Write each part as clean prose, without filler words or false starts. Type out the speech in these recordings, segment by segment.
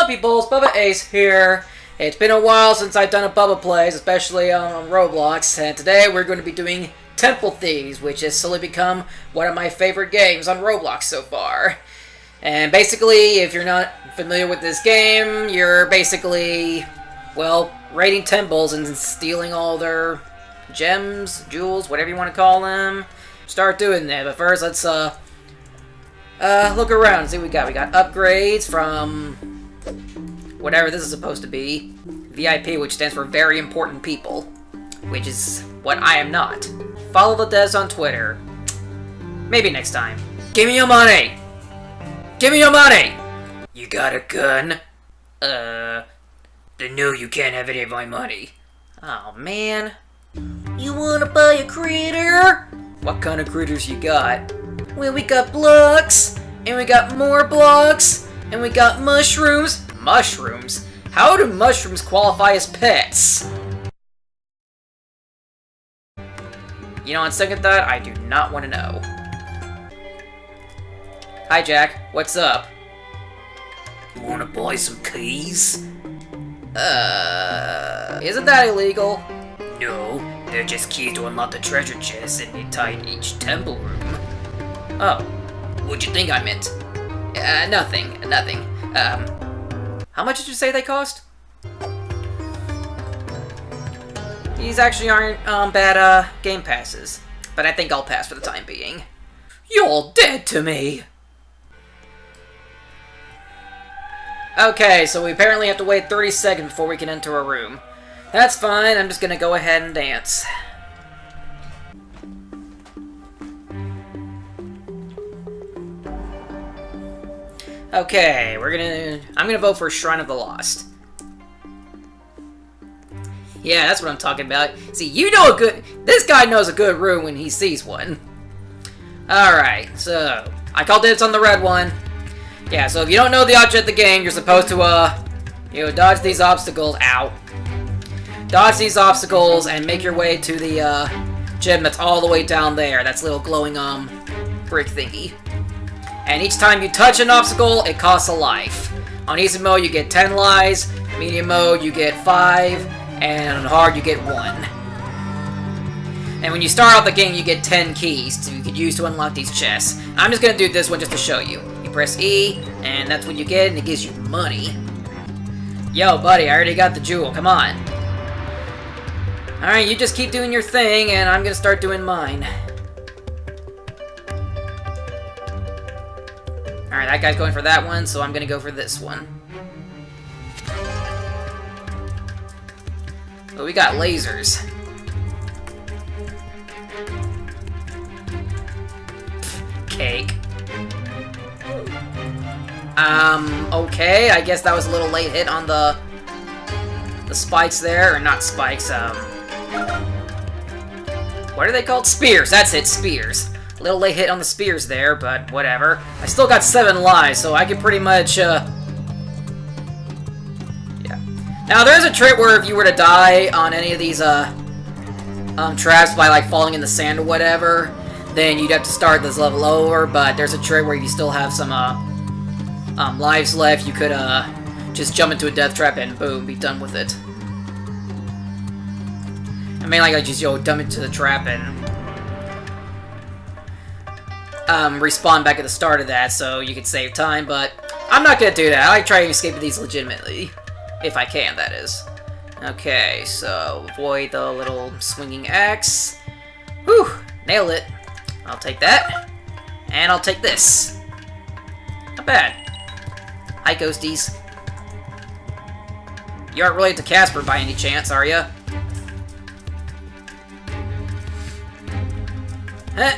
up, peoples? Bubba Ace here. It's been a while since I've done a Bubba Plays, especially on Roblox, and today we're going to be doing Temple Thieves, which has slowly become one of my favorite games on Roblox so far. And basically, if you're not familiar with this game, you're basically, well, raiding temples and stealing all their gems, jewels, whatever you want to call them. Start doing that, but first let's look around and see what we got. We got upgrades from whatever this is supposed to be. VIP, which stands for Very Important People, which is what I am not. Follow the devs on Twitter. Maybe next time. Give me your money! Give me your money! You got a gun? Then no, you can't have any of my money. Oh, man. You wanna buy a critter? What kind of critters you got? Well, we got blocks, and we got more blocks, and we got mushrooms. Mushrooms? How do mushrooms qualify as pets? You know, on second thought, I do not want to know. Hi, Jack. What's up? You wanna buy some keys? Isn't that illegal? No, they're just keys to unlock the treasure chest in the tight each temple room. Oh, what'd you think I meant? Nothing. How much did you say they cost? These actually aren't, bad, game passes. But I think I'll pass for the time being. You're dead to me! Okay, so we apparently have to wait 30 seconds before we can enter a room. That's fine, I'm just gonna go ahead and dance. Okay, I'm gonna vote for Shrine of the Lost. Yeah, that's what I'm talking about. See, this guy knows a good room when he sees one. Alright, so, I called dibs on the red one. Yeah, so if you don't know the object of the game, you're supposed to, dodge these obstacles. Ow. Dodge these obstacles and make your way to the, gem that's all the way down there. That's little glowing, brick thingy. And each time you touch an obstacle, it costs a life. On easy mode, you get 10 lives. Medium mode, you get 5. And on hard, you get 1. And when you start off the game, you get 10 keys you could use to unlock these chests. I'm just gonna do this one just to show you. You press E, and that's what you get, and it gives you money. Yo, buddy, I already got the jewel. Come on. Alright, you just keep doing your thing, and I'm gonna start doing mine. Alright, that guy's going for that one, so I'm gonna go for this one. Oh, we got lasers. Cake. Okay, I guess that was a little late hit on the spikes there, or not spikes, what are they called? Spears, that's it, spears. A little late hit on the spears there, but whatever. I still got 7 lives, so I can pretty much, yeah. Now, there's a trick where if you were to die on any of these, traps by, like, falling in the sand or whatever, then you'd have to start this level over, but there's a trick where if you still have some, lives left, you could, just jump into a death trap and boom, be done with it. I mean, like, I just, jump into the trap and respawn back at the start of that, so you could save time, but I'm not gonna do that. I like trying to escape these legitimately. If I can, that is. Okay, so avoid the little swinging axe. Whew, nailed it. I'll take that. And I'll take this. Not bad. Hi, ghosties. You aren't related to Casper by any chance, are ya? Huh?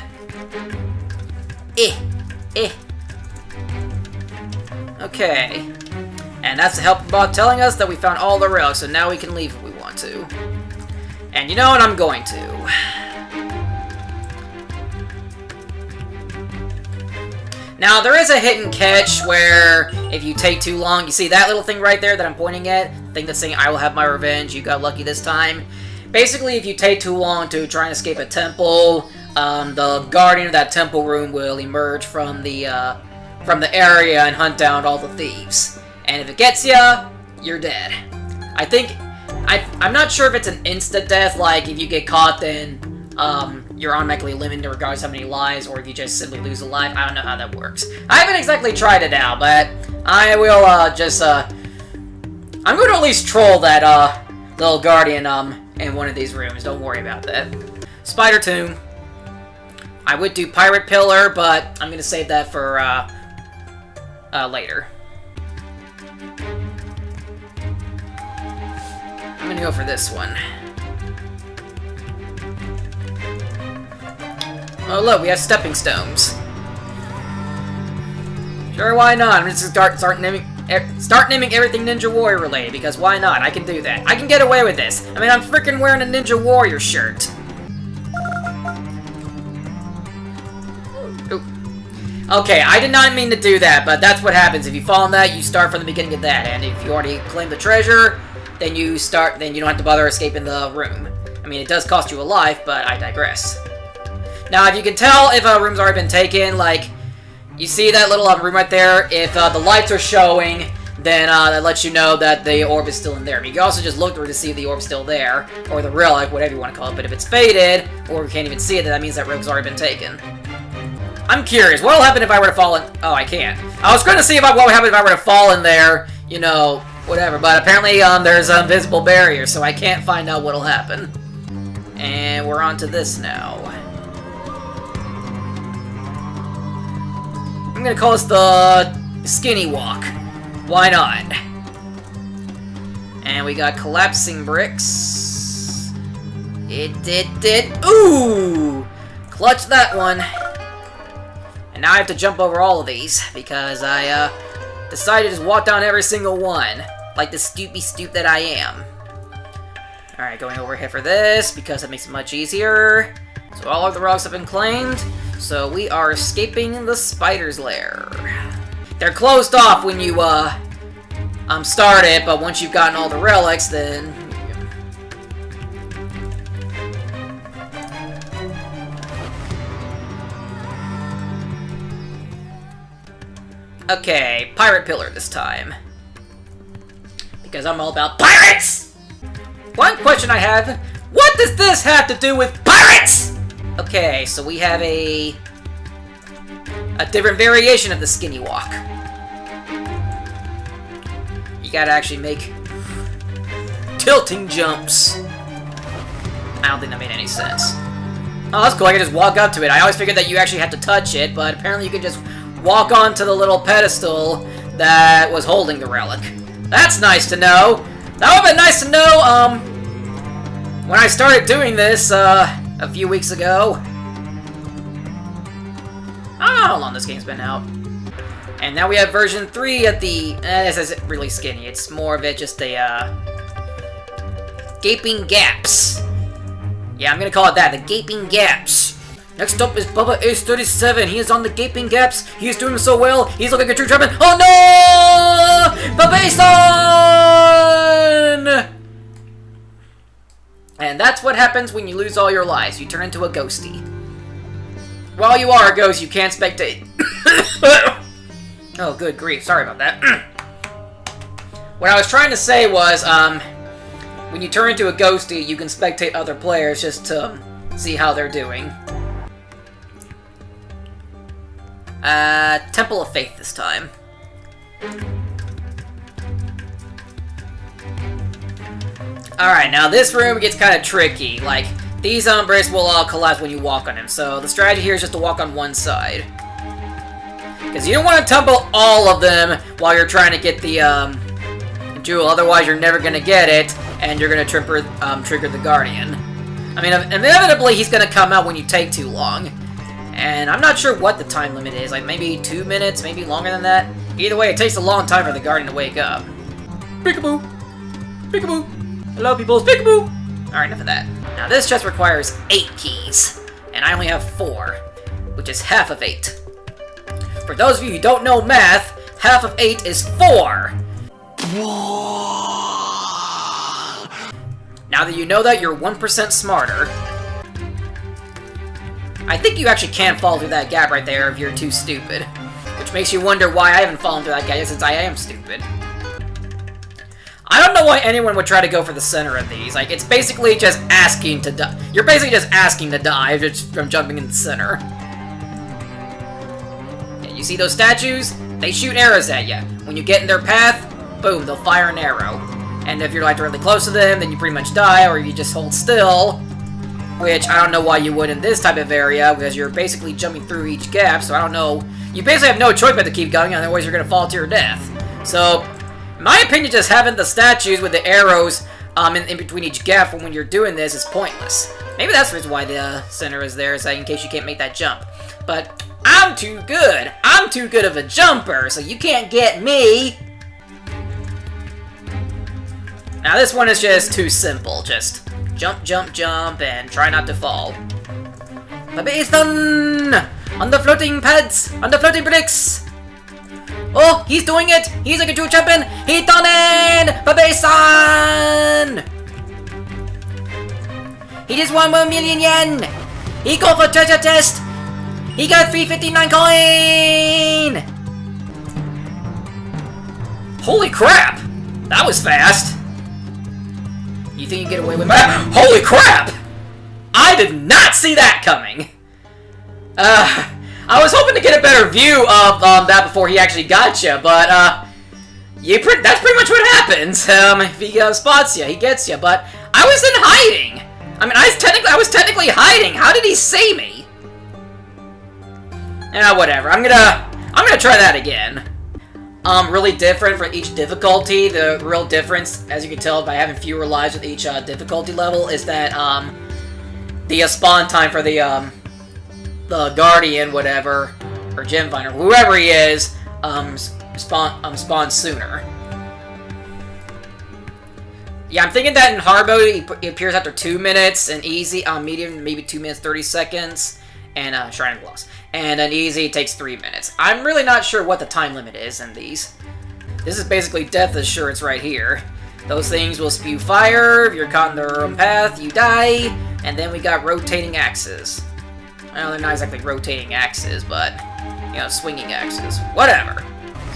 Okay. And that's the help bot telling us that we found all the relics, so now we can leave if we want to. And you know what? I'm going to. Now, there is a hidden catch where if you take too long, you see that little thing right there that I'm pointing at? The thing that's saying, I will have my revenge, you got lucky this time. Basically, if you take too long to try and escape a temple, the guardian of that temple room will emerge from the area and hunt down all the thieves. And if it gets ya, you're dead. I'm not sure if it's an insta-death, like if you get caught then you're automatically eliminated regardless of how many lives, or if you just simply lose a life. I don't know how that works. I haven't exactly tried it out, but I will I'm going to at least troll that little guardian in one of these rooms. Don't worry about that. Spider Tomb. I would do Pirate Pillar, but I'm going to save that for later. I'm going to go for this one. Oh look, we have stepping stones. Sure, why not? I'm just gonna start naming everything Ninja Warrior related, because why not? I can do that. I can get away with this. I mean, I'm freaking wearing a Ninja Warrior shirt. Ooh. Okay, I did not mean to do that, but that's what happens. If you fall in that, you start from the beginning of that, and if you already claim the treasure, then you don't have to bother escaping the room. I mean, it does cost you a life, but I digress. Now, if you can tell if a room's already been taken, like, you see that little room right there? If the lights are showing, then that lets you know that the orb is still in there. I mean, you can also just look through to see if the orb's still there, or the relic, whatever you want to call it. But if it's faded, or you can't even see it, then that means that room's already been taken. I'm curious, what'll happen if I were to fall in... Oh, I can't. I was going to see what would happen if I were to fall in there, you know, whatever. But apparently there's an invisible barrier, so I can't find out what'll happen. And we're on to this now. I'm gonna call this the Skinny Walk. Why not? And we got collapsing bricks. It did. Ooh! Clutch that one. And now I have to jump over all of these, because I decided to just walk down every single one. Like the stoopy stoop that I am. Alright, going over here for this, because it makes it much easier. So all of the rocks have been claimed. So we are escaping the spider's lair. They're closed off when you start it, but once you've gotten all the relics, then... Okay, Pirate Pillar this time. Because I'm all about pirates! One question I have, what does this have to do with pirates? Okay, so we have a different variation of the Skinny Walk. You gotta actually make tilting jumps. I don't think that made any sense. Oh, that's cool, I can just walk up to it. I always figured that you actually had to touch it, but apparently you could just walk onto the little pedestal that was holding the relic. That's nice to know. That would've been nice to know, when I started doing this, a few weeks ago. I don't know how long this game's been out. And now we have version 3 at the... this isn't really skinny. It's more of it just a, Gaping Gaps. Yeah, I'm gonna call it that. The Gaping Gaps. Next up is Bubba Ace 37. He is on the Gaping Gaps. He is doing so well. He's looking at true champion. Oh no! Bubba Ace-on! And that's what happens when you lose all your lives. You turn into a ghosty. While you are a ghost, you can't spectate. Oh, good grief. Sorry about that. What I was trying to say was, when you turn into a ghosty, you can spectate other players just to see how they're doing. Temple of Faith this time. Alright, now this room gets kind of tricky. Like, these bricks will all collapse when you walk on them, so the strategy here is just to walk on one side. Because you don't want to tumble all of them while you're trying to get the jewel, otherwise you're never going to get it, and you're going to trigger the Guardian. I mean, inevitably he's going to come out when you take too long. And I'm not sure what the time limit is, like maybe 2 minutes, maybe longer than that. Either way, it takes a long time for the Guardian to wake up. Peekaboo! Peekaboo! Hello, people, peekaboo! Alright, enough of that. Now, this chest requires 8 keys, and I only have 4, which is half of 8. For those of you who don't know math, half of 8 is 4! Now that you know that, you're 1% smarter. I think you actually can't fall through that gap right there if you're too stupid. Which makes you wonder why I haven't fallen through that gap since I am stupid. I don't know why anyone would try to go for the center of these. Like, it's basically just asking to die. You're basically just asking to die just from jumping in the center. And you see those statues? They shoot arrows at you. When you get in their path, boom, they'll fire an arrow. And if you're like really close to them, then you pretty much die, or you just hold still. Which, I don't know why you would in this type of area, because you're basically jumping through each gap, so I don't know. You basically have no choice but to keep going, otherwise you're gonna fall to your death. So, in my opinion, just having the statues with the arrows in between each gap when you're doing this is pointless. Maybe that's the reason why the center is there, is that in case you can't make that jump. But I'm too good. I'm too good of a jumper, so you can't get me. Now this one is just too simple. Just jump, jump, jump, and try not to fall. Babe-san! On the floating pads! On the floating bricks! Oh, he's doing it! He's like a true champion! He done it! Babe-san! He just won 1 million yen! He go for treasure chest! He got 359 coin! Holy crap! That was fast! You think you get away with that? Holy crap! I did not see that coming! I was hoping to get a better view of that before he actually got you, but that's pretty much what happens. If he spots you, he gets you. But I was in hiding. I mean, I was technically hiding. How did he see me? Whatever. I'm gonna try that again. Really different for each difficulty. The real difference, as you can tell by having fewer lives with each difficulty level, is that the spawn time for the Guardian, whatever, or Gem Finder, whoever he is, spawns sooner. Yeah, I'm thinking that in hard mode, he appears after 2 minutes, and easy, medium, maybe 2 minutes, 30 seconds, and Shrine of Gloss. And an easy takes 3 minutes. I'm really not sure what the time limit is in these. This is basically death assurance right here. Those things will spew fire, if you're caught in their own path, you die, and then we got rotating axes. Well, they're not exactly rotating axes, but, you know, swinging axes. Whatever.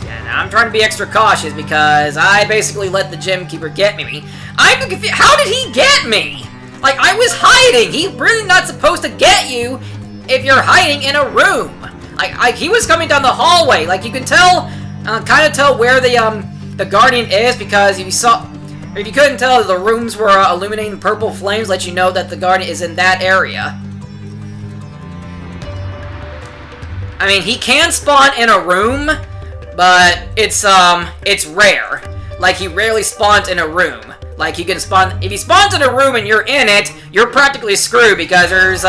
And I'm trying to be extra cautious because I basically let the gym keeper get me. I'm confused. How did he get me? Like, I was hiding. He's really not supposed to get you if you're hiding in a room. Like he was coming down the hallway. Like, you can tell, kind of tell where the Guardian is, because if you saw, or if you couldn't tell, the rooms were illuminating purple flames, let you know that the Guardian is in that area. I mean, he can spawn in a room, but it's rare. Like, he rarely spawns in a room. Like, he can spawn, if he spawns in a room and you're in it, you're practically screwed, because there's,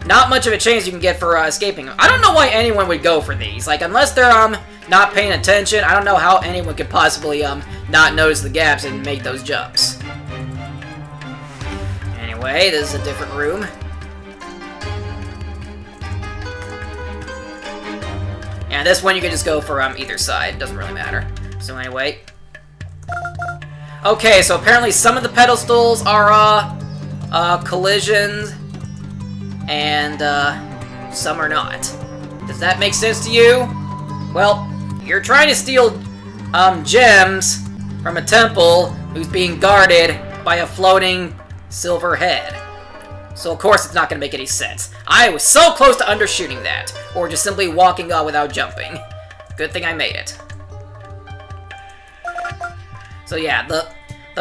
not much of a chance you can get for, escaping him. I don't know why anyone would go for these. Like, unless they're, not paying attention, I don't know how anyone could possibly, not notice the gaps and make those jumps. Anyway, this is a different room. And this one you can just go for either side. It doesn't really matter. So anyway. Okay, so apparently some of the pedestals are collisions, and some are not. Does that make sense to you? Well, you're trying to steal gems from a temple who's being guarded by a floating silver head. So of course it's not going to make any sense. I was so close to undershooting that, or just simply walking on without jumping. Good thing I made it. So yeah, the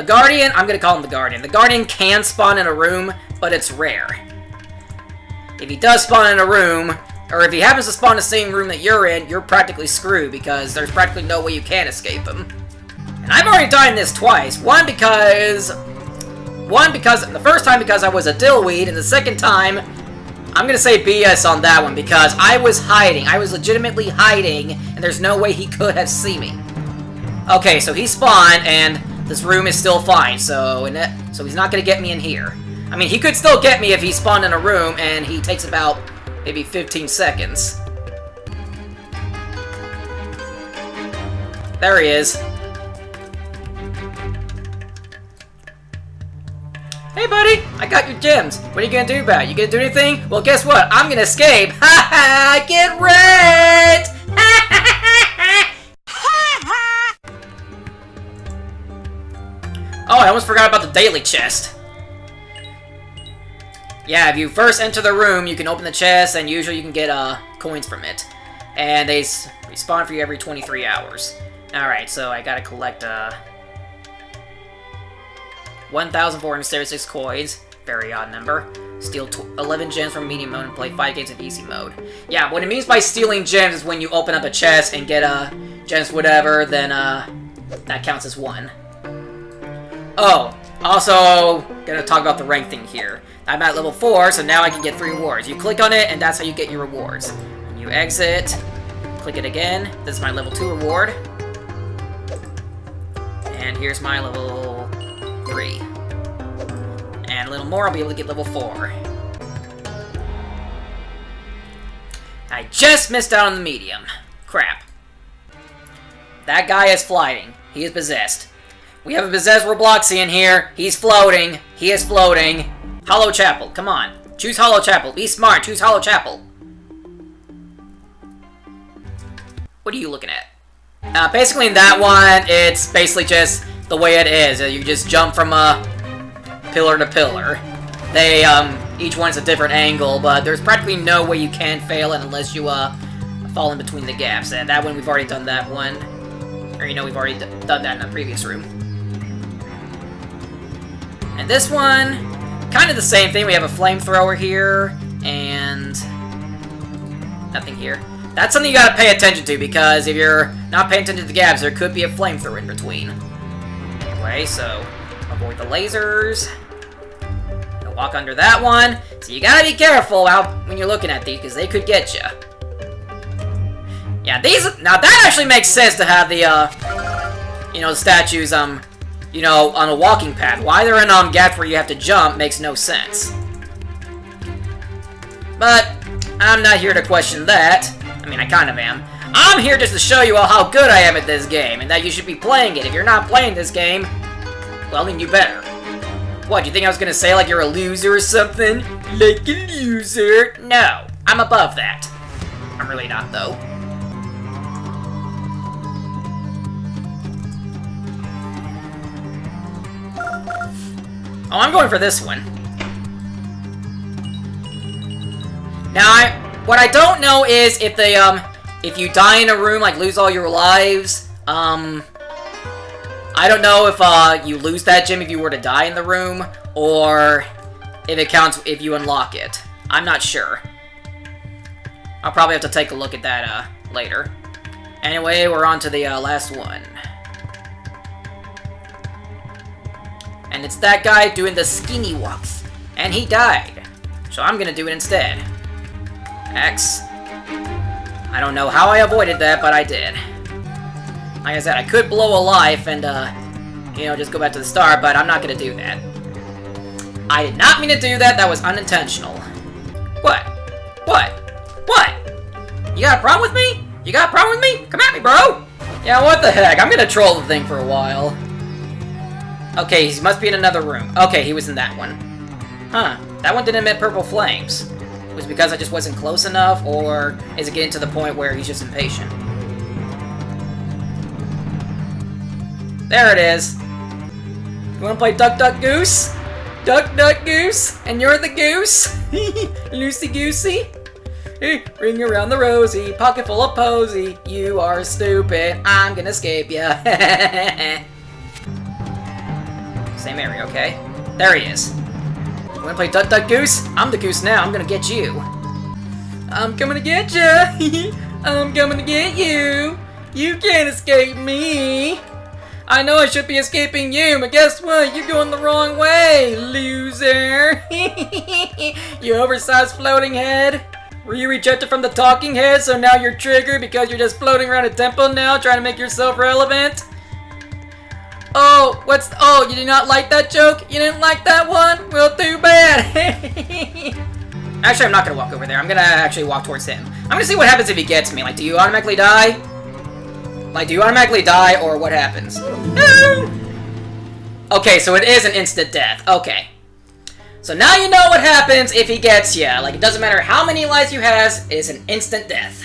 Guardian, I'm going to call him the Guardian. The Guardian can spawn in a room, but it's rare. If he does spawn in a room, or if he happens to spawn in the same room that you're in, you're practically screwed, because there's practically no way you can escape him. And I've already died in this twice. One because the first time because I was a dillweed, and the second time, I'm gonna say BS on that one, because I was hiding. I was legitimately hiding, and there's no way he could have seen me. Okay, so he spawned, and this room is still fine, so he's not gonna get me in here. I mean, he could still get me if he spawned in a room, and he takes about maybe 15 seconds. There he is. Hey buddy, I got your gems. What are you gonna do about it? You gonna do anything? Well, guess what? I'm gonna escape. Ha ha! Get wrecked! daily chest. Yeah, if you first enter the room, you can open the chest, and usually you can get coins from it. And they respawn for you every 23 hours. Alright, so I gotta collect 1,476 coins. Very odd number. Steal 11 gems from medium mode and play 5 games in easy mode. Yeah, what it means by stealing gems is when you open up a chest and get gems whatever, then that counts as 1. Oh, also gonna talk about the rank thing here. I'm at level 4, so now I can get 3 rewards. You click on it, and that's how you get your rewards. You exit, click it again. This is my level 2 reward. And here's my level 3. And a little more, I'll be able to get level 4. I just missed out on the medium. Crap. That guy is flying. He is possessed. We have a possessed Robloxian here. He's floating. He is floating. Hollow Chapel, come on. Choose Hollow Chapel. Be smart. Choose Hollow Chapel. What are you looking at? Basically in that one, it's basically just the way it is. You just jump from pillar to pillar. They, each one's a different angle, but there's practically no way you can fail it unless you, fall in between the gaps. And that one, we've already done that one. Or, you know, we've already done that in the previous room. And this one, kind of the same thing. We have a flamethrower here, and nothing here. That's something you gotta pay attention to, because if you're not paying attention to the gaps, there could be a flamethrower in between. Anyway, so avoid the lasers. Don't walk under that one. So you gotta be careful when you're looking at these, because they could get you. Yeah, now that actually makes sense to have the, you know, the statues, you know, on a walking path. Why they're in, gaps where you have to jump makes no sense. But, I'm not here to question that. I mean, I kind of am. I'm here just to show you all how good I am at this game, and that you should be playing it. If you're not playing this game, well, then you better. What, do you think I was gonna say like you're a loser or something? Like a loser? No, I'm above that. I'm really not, though. Oh, I'm going for this one. Now, what I don't know is if they, if you die in a room, like lose all your lives, I don't know if, you lose that gem if you were to die in the room, or if it counts if you unlock it. I'm not sure. I'll probably have to take a look at that, later. Anyway, we're on to the, last one. And it's that guy doing the skinny walks. And he died. So I'm gonna do it instead. X. I don't know how I avoided that, but I did. Like I said, I could blow a life and, you know, just go back to the start, but I'm not gonna do that. I did not mean to do that. That was unintentional. What? What? What? You got a problem with me? You got a problem with me? Come at me, bro! Yeah, what the heck? I'm gonna troll the thing for a while. Okay, he must be in another room. Okay, he was in that one. Huh. That one didn't emit purple flames. Was it because I just wasn't close enough, or is it getting to the point where he's just impatient? There it is. You wanna play Duck Duck Goose? Duck Duck Goose? And you're the goose? Loosey Goosey? Ring around the rosy, pocket full of posy. You are stupid, I'm gonna escape ya. Same area, okay? There he is. You wanna play Duck Duck Goose? I'm the goose now, I'm gonna get you. I'm coming to get ya! I'm coming to get you! You can't escape me! I know I should be escaping you, but guess what? You're going the wrong way, loser! You oversized floating head! Were you rejected from the talking head, so now you're triggered because you're just floating around a temple now, trying to make yourself relevant? Oh, oh, you did not like that joke? You didn't like that one? Well, too bad. Actually, I'm not gonna walk over there. I'm gonna actually walk towards him. I'm gonna see what happens if he gets me. Like, do you automatically die? Like, do you automatically die, or what happens? Okay, so it is an instant death. Okay. So now you know what happens if he gets you. Like, it doesn't matter how many lives you has, it is an instant death.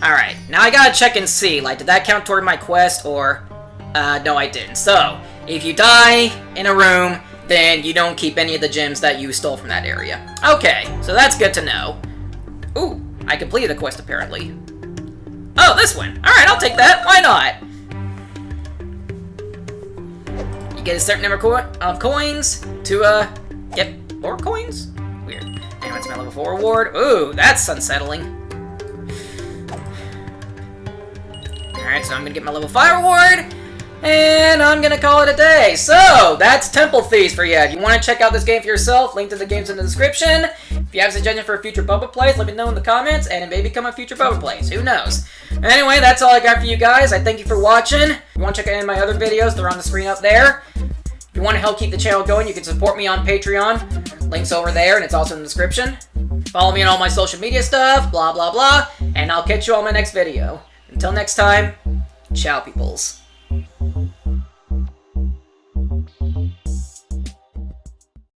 Alright, now I gotta check and see. Like, did that count toward my quest, or... no, I didn't. So, If you die in a room, then you don't keep any of the gems that you stole from that area. Okay, so that's good to know. Ooh, I completed the quest apparently. Oh, this one. Alright, I'll take that. Why not? You get a certain number of coins to, get more coins? Weird. Anyway, it's my level 4 reward. Ooh, that's unsettling. Alright, so I'm gonna get my level 5 reward. And I'm gonna call it a day. So, that's Temple Thieves for you. If you want to check out this game for yourself, link to the game's in the description. If you have a suggestion for a future Bubba Plays, let me know in the comments, and it may become a future Bubba Plays. Who knows? Anyway, that's all I got for you guys. I thank you for watching. If you want to check out any of my other videos, they're on the screen up there. If you want to help keep the channel going, you can support me on Patreon. Link's over there, and it's also in the description. Follow me on all my social media stuff, blah, blah, blah. And I'll catch you on my next video. Until next time, ciao, peoples.